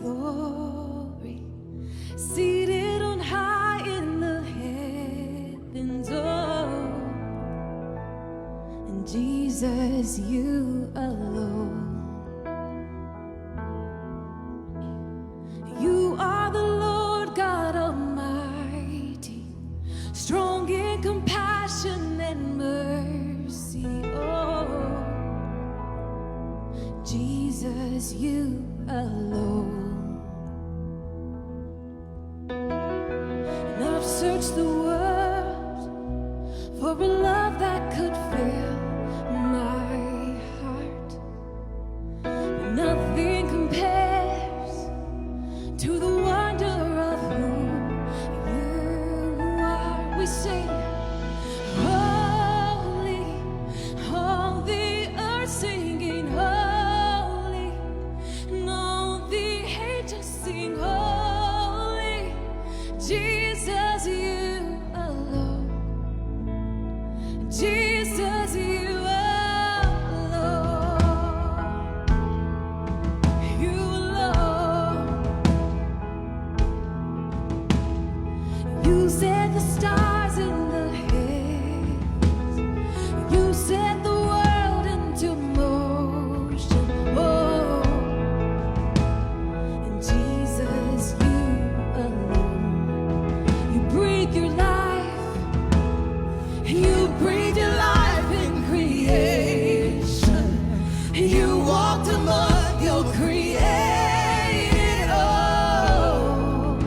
glory, seated on high in the heavens. Oh, and Jesus, you alone. You are the Lord God Almighty, strong in compassion and mercy. Oh, Jesus, you alone. And I've searched the world for a love that could fill my heart, but nothing compares to the wonder of who you are. We sing, holy, all the earth singing holy, and all the angels sing holy. Jesus, you alone. Jesus, you alone. You alone. You set the stars in the heavens. You set the world into motion. Oh, and Jesus, you alone. You breathe your life. You breathe your life in creation. You walked among your created. Oh,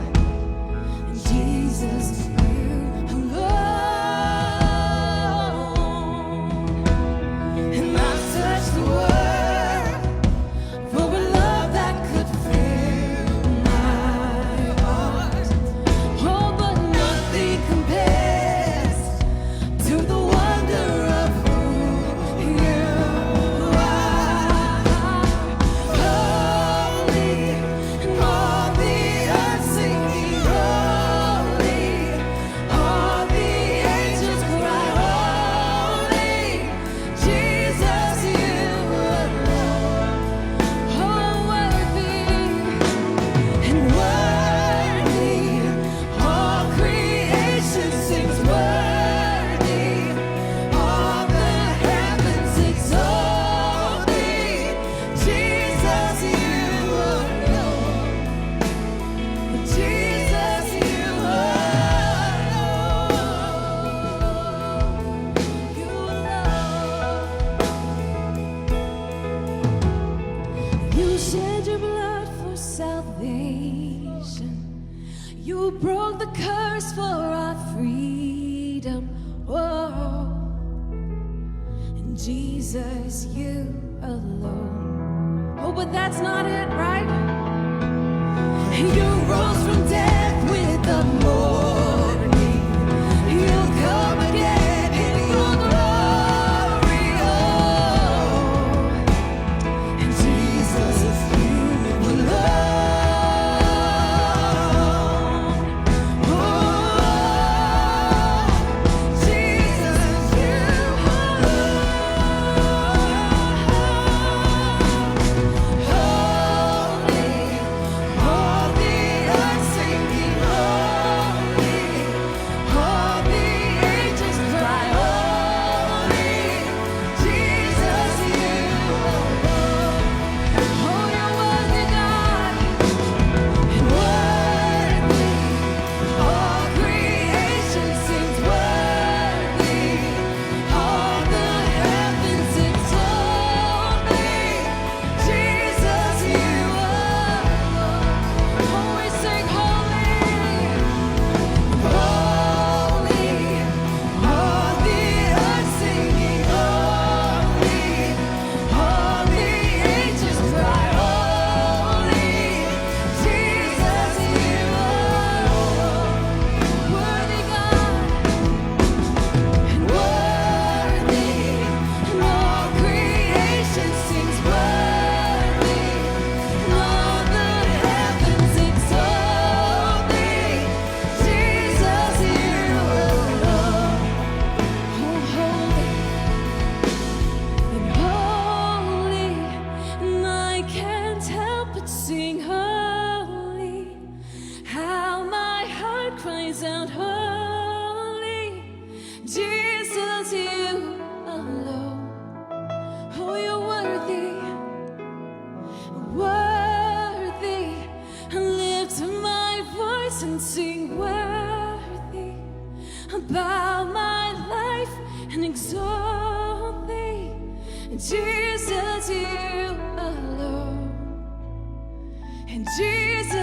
Jesus, you alone. And I've searched the world for a love that could fill my heart. Oh, but nothing compares to the wonder of who you are. Holy, and all the earth singing holy, all the angels cry holy. Jesus, you alone. Oh, worthy and worthy, all creation sings worthy, all the heavens exalt thee. Jesus, you alone. Jesus, you alone. You alone. You shed your blood for salvation. You broke the curse for our freedom. Oh, and Jesus, you alone. Oh, but that's not it, right? You rose from death with the morning. You'll come again in your glory. Oh, and Jesus, you alone. Oh, Jesus, you alone. Holy, all the earth exalt thee, Jesus, you alone. And Jesus,